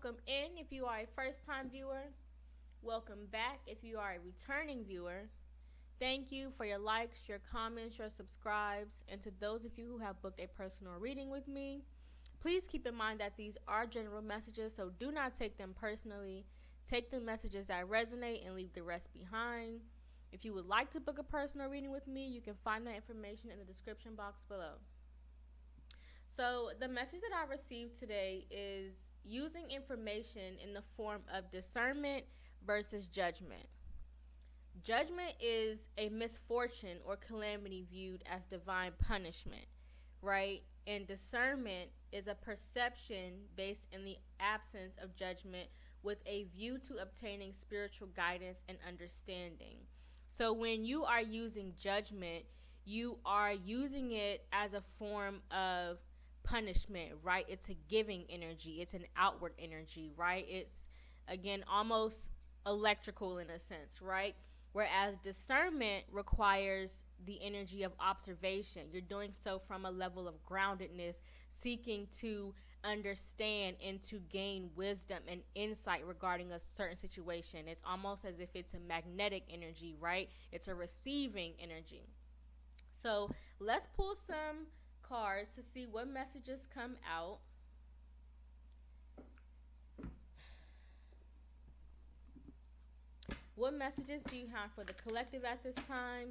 Welcome in if you are a first time viewer. Welcome back if you are a returning viewer. Thank you for your likes, your comments, your subscribes, and to those of you who have booked a personal reading with me. Please keep in mind that these are general messages, so do not take them personally. Take the messages that resonate and leave the rest behind. If you would like to book a personal reading with me, you can find that information in the description box below. So the message that I received today is using information in the form of discernment versus judgment. Judgment is a misfortune or calamity viewed as divine punishment, right? And discernment is a perception based in the absence of judgment with a view to obtaining spiritual guidance and understanding. So when you are using judgment, you are using it as a form of punishment, right? It's a giving energy. It's an outward energy, right? It's, again, almost electrical in a sense, right? Whereas discernment requires the energy of observation. You're doing so from a level of groundedness, seeking to understand and to gain wisdom and insight regarding a certain situation. It's almost as if it's a magnetic energy, right? It's a receiving energy. So let's pull some cards to see what messages come out. What messages do you have for the collective at this time?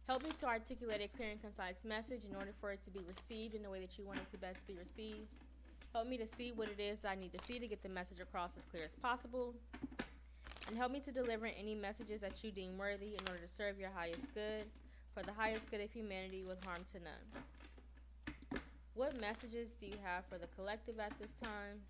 Help me to articulate a clear and concise message in order for it to be received in the way that you want it to best be received. Help me to see what it is I need to see to get the message across as clear as possible. And help me to deliver any messages that you deem worthy in order to serve your highest good, for the highest good of humanity with harm to none. What messages do you have for the collective at this time?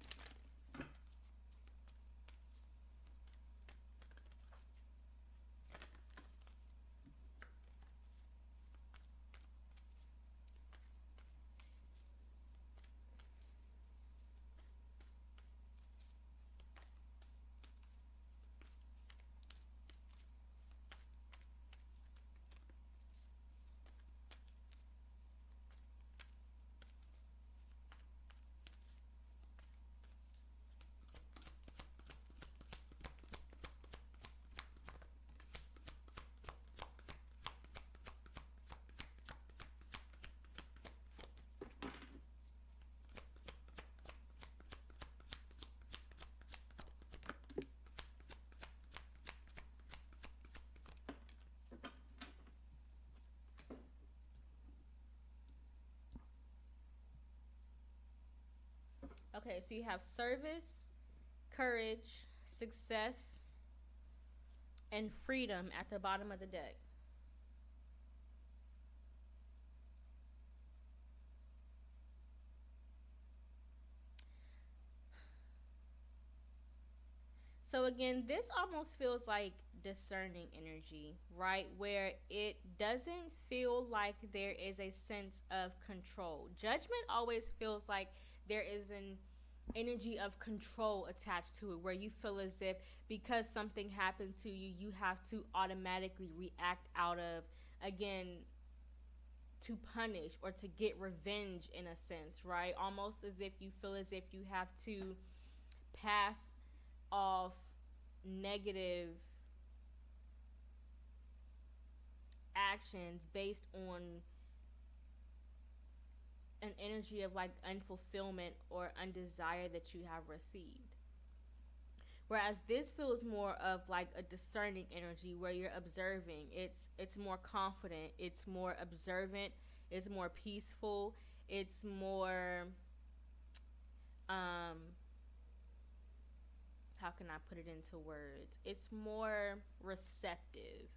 Okay, so you have service, courage, success, and freedom at the bottom of the deck. So again, this almost feels like discerning energy, right? Where it doesn't feel like there is a sense of control. Judgment always feels like there is an energy of control attached to it, where you feel as if because something happened to you, you have to automatically react out of, again, to punish or to get revenge in a sense, right? Almost as if you feel as if you have to pass off negative actions based on an energy of like unfulfillment or undesire that you have received. Whereas this feels more of like a discerning energy where you're observing. It's more confident, it's more observant, it's more peaceful, it's more how can I put it into words? It's more receptive,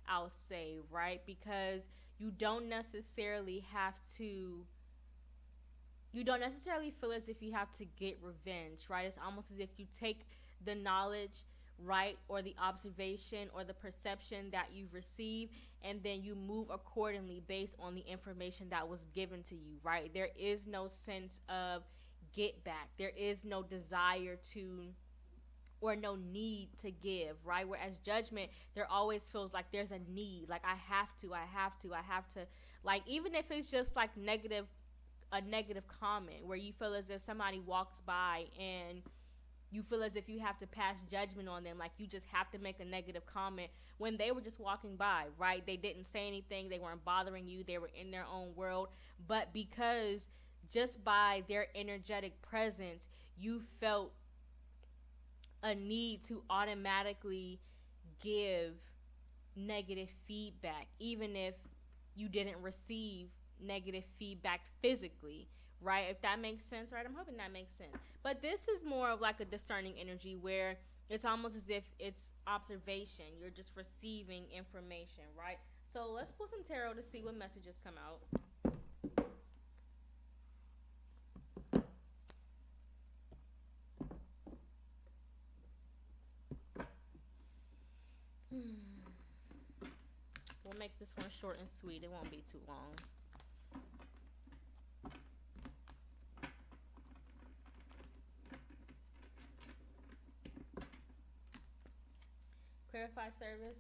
I'll say, right? Because you don't necessarily feel as if you have to get revenge, right? It's almost as if you take the knowledge, right, or the observation or the perception that you've received, and then you move accordingly based on the information that was given to you, right? There is no sense of get back. There is no desire to, or no need to give, right? Whereas judgment, there always feels like there's a need, like I have to, like even if it's just like a negative comment where you feel as if somebody walks by and you feel as if you have to pass judgment on them, like you just have to make a negative comment when they were just walking by, right? They didn't say anything, they weren't bothering you, they were in their own world, but because just by their energetic presence, you felt a need to automatically give negative feedback, even if you didn't receive negative feedback physically, right? If that makes sense, right? I'm hoping that makes sense. But this is more of like a discerning energy where it's almost as if it's observation. You're just receiving information, right? So let's pull some tarot to see what messages come out. We'll make this one short and sweet. It won't be too long. Clarify service.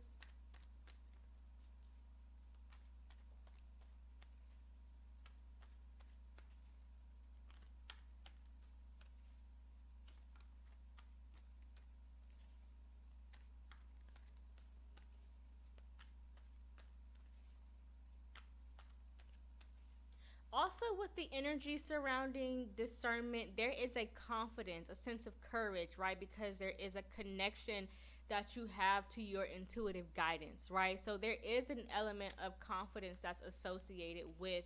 Also, with the energy surrounding discernment, there is a confidence, a sense of courage, right? Because there is a connection that you have to your intuitive guidance, right? So there is an element of confidence that's associated with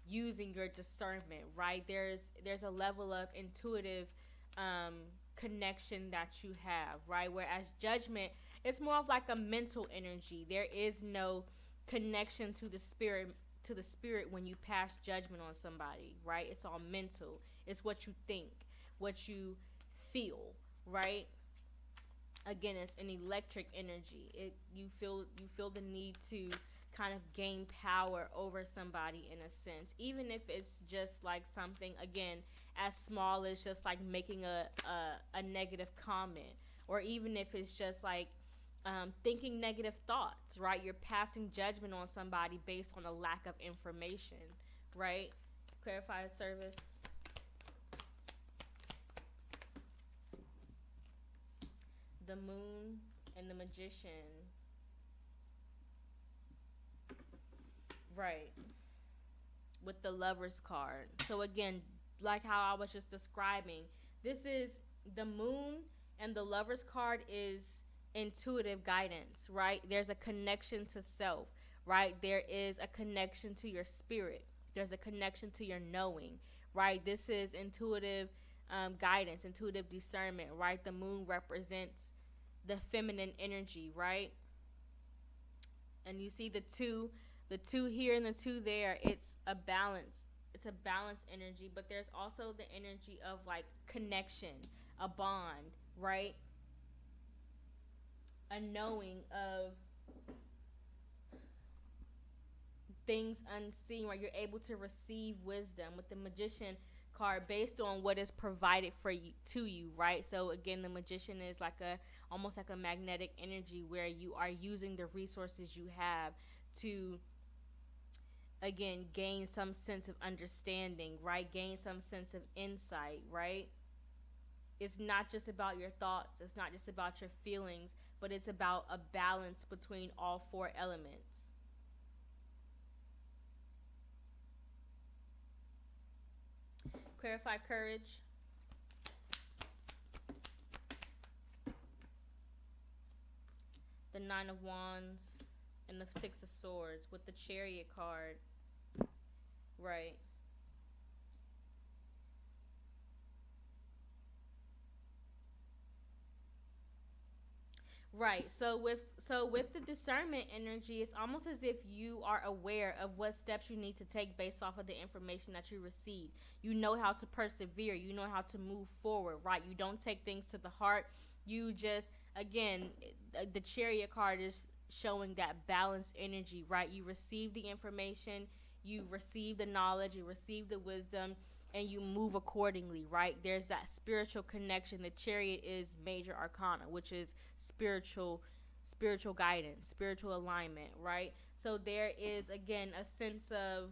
using your discernment, right? There's a level of intuitive connection that you have, right? Whereas judgment, it's more of like a mental energy. There is no connection to the spirit when you pass judgment on somebody, right? It's all mental. It's what you think, what you feel, right? Again, it's an electric energy. You feel the need to kind of gain power over somebody in a sense, even if it's just like something, again, as small as just like making a negative comment, or even if it's just like thinking negative thoughts, right? You're passing judgment on somebody based on a lack of information, right? Clarify service. The moon and the magician. Right. With the Lover's card. So again, like how I was just describing, this is the moon, and the Lover's card is intuitive guidance, right? There's a connection to self, right? There is a connection to your spirit. There's a connection to your knowing, right? This is intuitive guidance, intuitive discernment, right? The moon represents the feminine energy, right? And you see the two here and the two there. It's a balance. It's a balanced energy, but there's also the energy of like connection, a bond, right? A knowing of things unseen, where you're able to receive wisdom with the magician card based on what is provided for you to you, right? So again, the magician is like almost like a magnetic energy where you are using the resources you have to, again, gain some sense of understanding, right? Gain some sense of insight, right? It's not just about your thoughts. It's not just about your feelings, but it's about a balance between all four elements. Clarify courage. The Nine of Wands and the Six of Swords with the Chariot card. Right. Right. So with the discernment energy, it's almost as if you are aware of what steps you need to take based off of the information that you receive. You know how to persevere. You know how to move forward, right? You don't take things to the heart. You just, again, the Chariot card is showing that balanced energy, right? You receive the information, you receive the knowledge, you receive the wisdom, and you move accordingly, right? There's that spiritual connection. The Chariot is major arcana, which is spiritual guidance, spiritual alignment, right? So there is, again, a sense of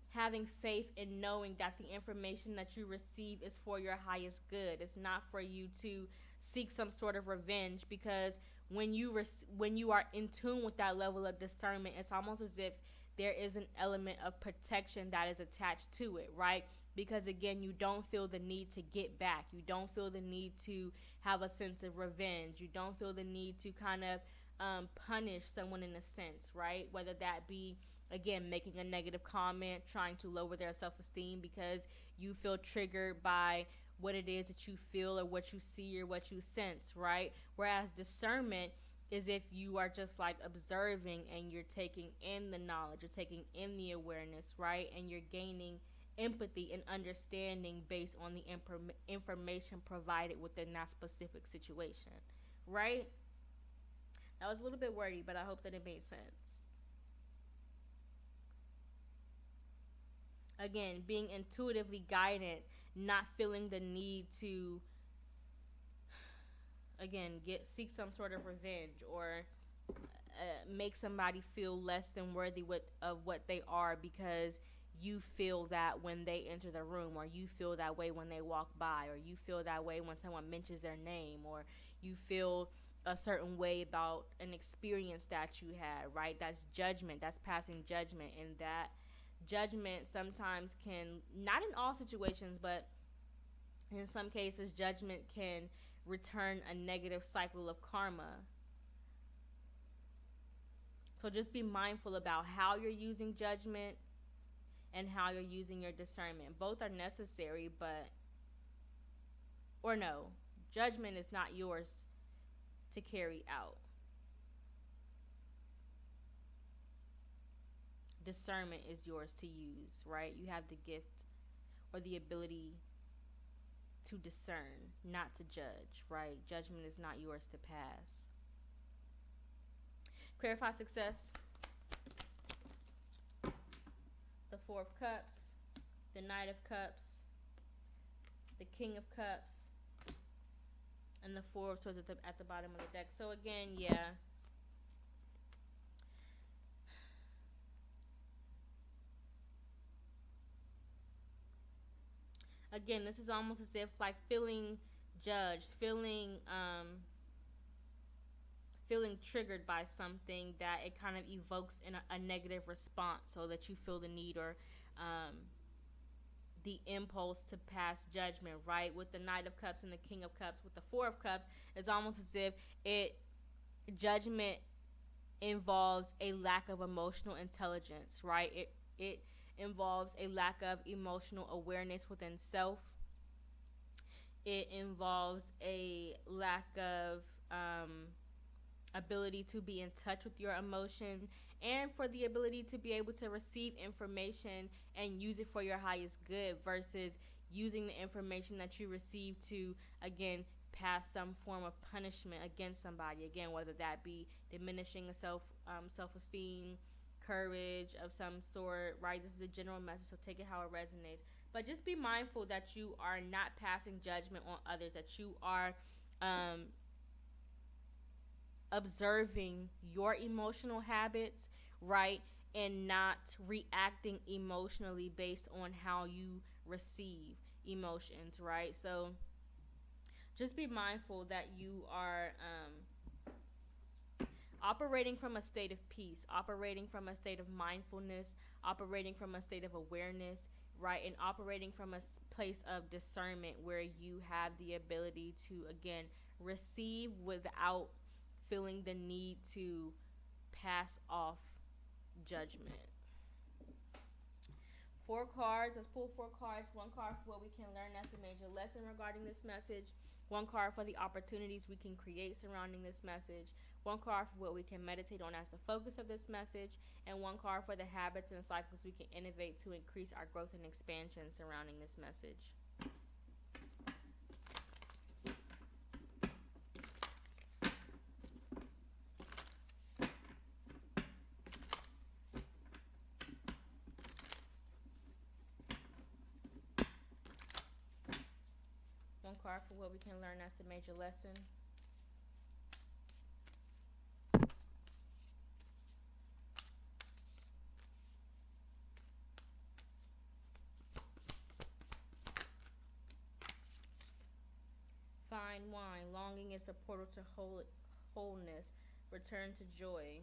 having faith in knowing that the information that you receive is for your highest good. It's not for you to seek some sort of revenge, because when you are in tune with that level of discernment, it's almost as if there is an element of protection that is attached to it, right? Because again, you don't feel the need to get back. You don't feel the need to have a sense of revenge. You don't feel the need to kind of punish someone in a sense, right? Whether that be, again, making a negative comment, trying to lower their self-esteem because you feel triggered by what it is that you feel or what you see or what you sense, right? Whereas discernment is if you are just like observing and you're taking in the knowledge, you're taking in the awareness, right? And you're gaining empathy and understanding based on the information provided within that specific situation, right? That was a little bit wordy, but I hope that it made sense. Again, being intuitively guided, not feeling the need to, again, seek some sort of revenge or make somebody feel less than worthy of what they are because you feel that when they enter the room, or you feel that way when they walk by, or you feel that way when someone mentions their name, or you feel a certain way about an experience that you had, right? That's judgment. That's passing judgment. And that judgment sometimes can, not in all situations, but in some cases, judgment can return a negative cycle of karma. So just be mindful about how you're using judgment and how you're using your discernment. Both are necessary, judgment is not yours to carry out. Discernment is yours to use, right? You have the gift or the ability to discern, not to judge, right? Judgment is not yours to pass. Clarify success. The Four of Cups, the Knight of Cups, the King of Cups, and the Four of Swords at the bottom of the deck. So again, yeah. Again, this is almost as if like feeling judged, feeling triggered by something that it kind of evokes in a negative response, so that you feel the need or the impulse to pass judgment, right? With the Knight of Cups and the King of Cups, with the Four of Cups, it's almost as if judgment involves a lack of emotional intelligence, right? It involves a lack of emotional awareness within self. It involves a lack of ability to be in touch with your emotion, and for the ability to be able to receive information and use it for your highest good, versus using the information that you receive to, again, pass some form of punishment against somebody. Again, whether that be diminishing self-esteem, courage of some sort, right? This is a general message, so take it how it resonates. But just be mindful that you are not passing judgment on others, that you are observing your emotional habits, right? And not reacting emotionally based on how you receive emotions, right? So just be mindful that you are operating from a state of peace, operating from a state of mindfulness, operating from a state of awareness, right? And operating from a place of discernment where you have the ability to, again, receive without feeling the need to pass off judgment. 4 cards. Let's pull 4 cards. 1 card for what we can learn. That's a major lesson regarding this message. 1 card for the opportunities we can create surrounding this message. 1 card for what we can meditate on as the focus of this message. And 1 card for the habits and cycles we can innovate to increase our growth and expansion surrounding this message. Card for what we can learn as the major lesson. fine wine. Longing is the portal to wholeness. Return to joy.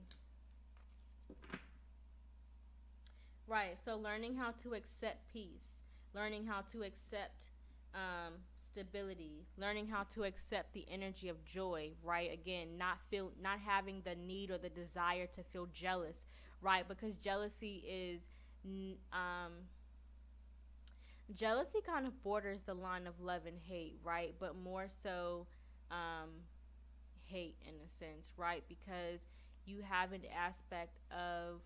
Right. So learning how to accept peace, learning how to accept stability, learning how to accept the energy of joy. Right. Again, not having the need or the desire to feel jealous. Right. Because jealousy kind of borders the line of love and hate. Right. But more so hate in a sense. Right. Because you have an aspect of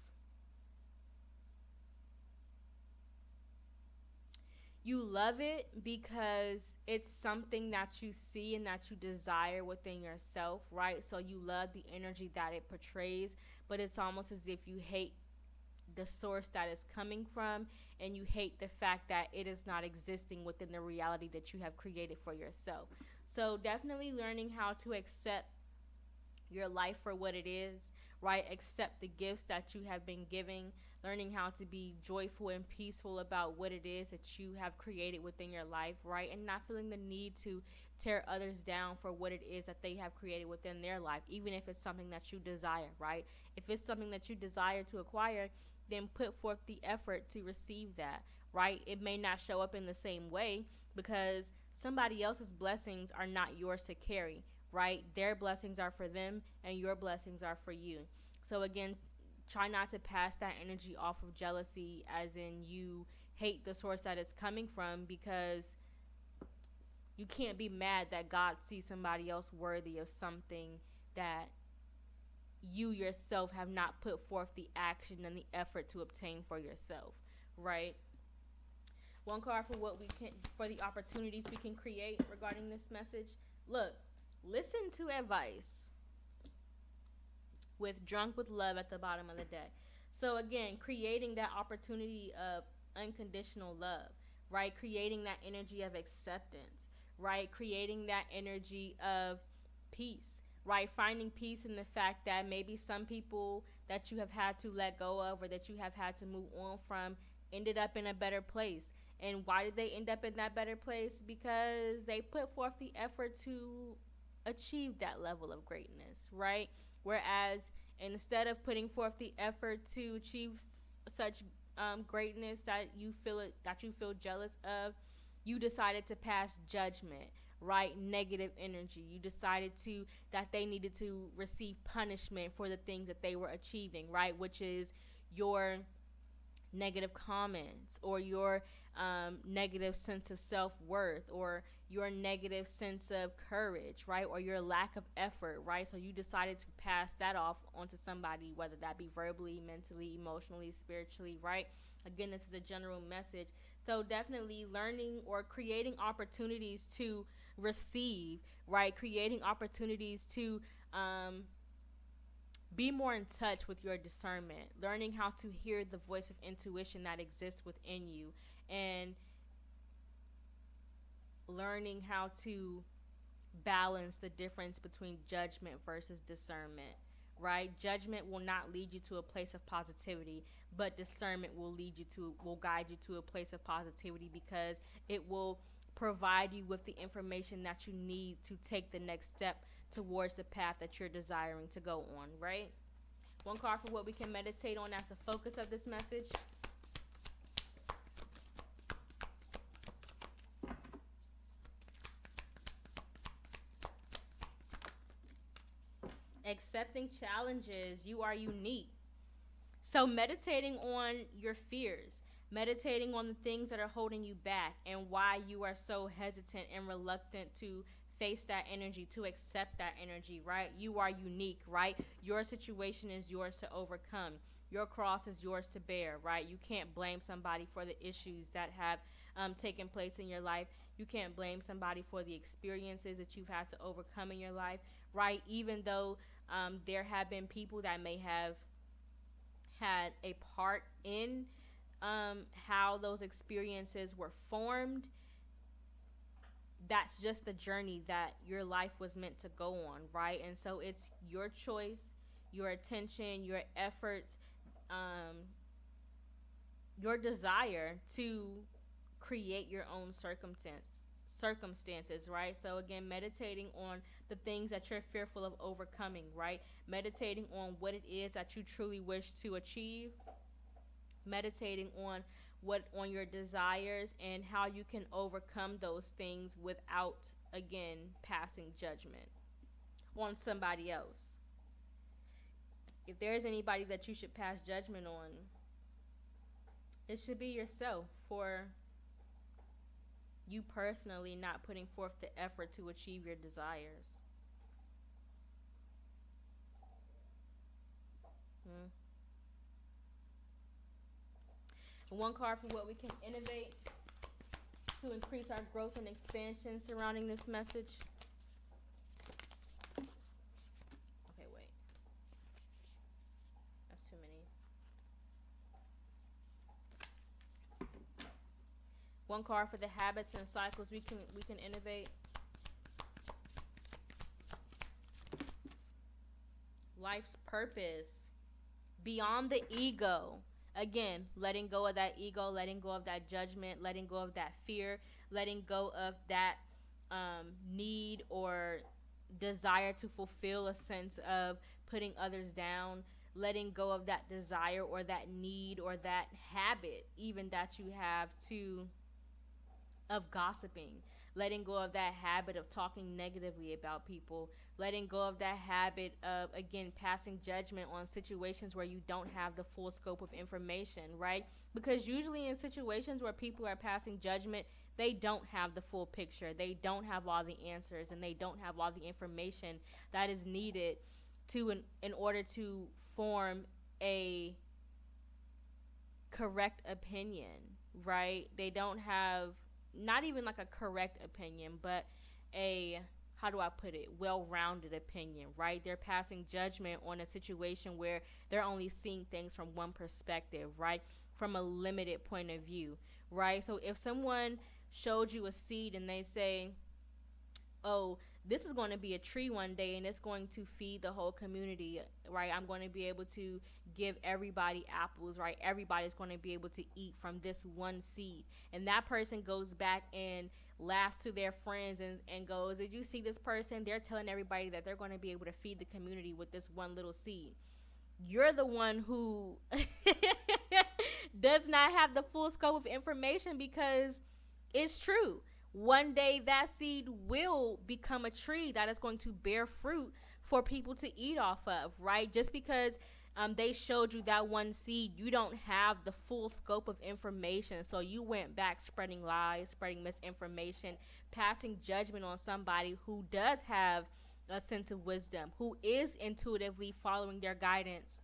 you love it because it's something that you see and that you desire within yourself, right? So you love the energy that it portrays, but it's almost as if you hate the source that is coming from, and you hate the fact that it is not existing within the reality that you have created for yourself. So definitely learning how to accept your life for what it is, right? Accept the gifts that you have been giving, learning how to be joyful and peaceful about what it is that you have created within your life, right? And not feeling the need to tear others down for what it is that they have created within their life, even if it's something that you desire, right? If it's something that you desire to acquire, then put forth the effort to receive that, right? It may not show up in the same way because somebody else's blessings are not yours to carry, right? Their blessings are for them and your blessings are for you. So again, try not to pass that energy off of jealousy as in you hate the source that it's coming from, because you can't be mad that God sees somebody else worthy of something that you yourself have not put forth the action and the effort to obtain for yourself, right? One card for the opportunities we can create regarding this message. Look, listen to advice. With drunk with love at the bottom of the deck. So again, creating that opportunity of unconditional love, right? Creating that energy of acceptance, right? Creating that energy of peace, right? Finding peace in the fact that maybe some people that you have had to let go of or that you have had to move on from ended up in a better place. And why did they end up in that better place? Because they put forth the effort to achieve that level of greatness, right? Whereas instead of putting forth the effort to achieve such greatness that you feel jealous of, you decided to pass judgment, right? Negative energy. You decided that they needed to receive punishment for the things that they were achieving, right? Which is your negative comments or your negative sense of self-worth or your negative sense of courage, right? Or your lack of effort, right? So you decided to pass that off onto somebody, whether that be verbally, mentally, emotionally, spiritually, right? Again, this is a general message. So definitely learning or creating opportunities to receive, right? Creating opportunities to be more in touch with your discernment, learning how to hear the voice of intuition that exists within you, and learning how to balance the difference between judgment versus discernment, right? Judgment will not lead you to a place of positivity, but discernment will guide you to a place of positivity, because it will provide you with the information that you need to take the next step towards the path that you're desiring to go on, right? One card for what we can meditate on as the focus of this message. Accepting challenges. You are unique. So meditating on your fears, meditating on the things that are holding you back and why you are so hesitant and reluctant to face that energy, to accept that energy, right? You are unique, right? Your situation is yours to overcome. Your cross is yours to bear, right? You can't blame somebody for the issues that have taken place in your life. You can't blame somebody for the experiences that you've had to overcome in your life, right? Even though there have been people that may have had a part in how those experiences were formed, that's just the journey that your life was meant to go on, right? And so it's your choice, your attention, your efforts, your desire to create your own circumstances, right? So again, meditating on the things that you're fearful of overcoming, right? Meditating on what it is that you truly wish to achieve, meditating on your desires and how you can overcome those things without, again, passing judgment on somebody else. If there is anybody that you should pass judgment on, it should be yourself, for you personally not putting forth the effort to achieve your desires. One card for what we can innovate to increase our growth and expansion surrounding this message. Okay, wait. That's too many. One card for the habits and cycles we can innovate. Life's purpose. Beyond the ego. Again, letting go of that ego, letting go of that judgment, letting go of that fear, letting go of that need or desire to fulfill a sense of putting others down, letting go of that desire or that need or that habit even that you have of gossiping, letting go of that habit of talking negatively about people, letting go of that habit of, again, passing judgment on situations where you don't have the full scope of information, right? Because usually in situations where people are passing judgment, they don't have the full picture. They don't have all the answers, and they don't have all the information that is needed in order to form a correct opinion, right? They don't have not even like a correct opinion, but a, how do I put it, well-rounded opinion, right? They're passing judgment on a situation where they're only seeing things from one perspective, right? From a limited point of view, right? So if someone showed you a seed and they say, oh, this is going to be a tree one day and it's going to feed the whole community, right? I'm going to be able to give everybody apples, right? Everybody's going to be able to eat from this one seed. And that person goes back and laughs to their friends and goes, did you see this person? They're telling everybody that they're going to be able to feed the community with this one little seed. You're the one who does not have the full scope of information, because it's true. One day that seed will become a tree that is going to bear fruit for people to eat off of, right? Just because they showed you that one seed, you don't have the full scope of information. So you went back spreading lies, spreading misinformation, passing judgment on somebody who does have a sense of wisdom, who is intuitively following their guidance,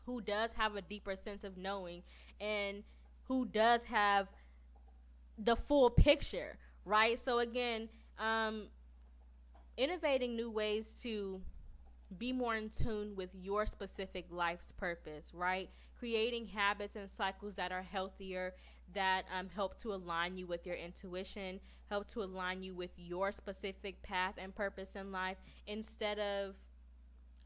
who does have a deeper sense of knowing, and who does have the full picture, right? So again, innovating new ways to be more in tune with your specific life's purpose, right? Creating habits and cycles that are healthier, that help to align you with your intuition, help to align you with your specific path and purpose in life, instead of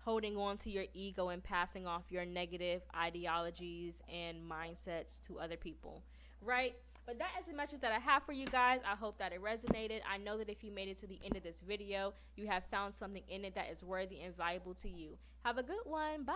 holding on to your ego and passing off your negative ideologies and mindsets to other people, right? But that is the message that I have for you guys. I hope that it resonated. I know that if you made it to the end of this video, you have found something in it that is worthy and valuable to you. Have a good one. Bye.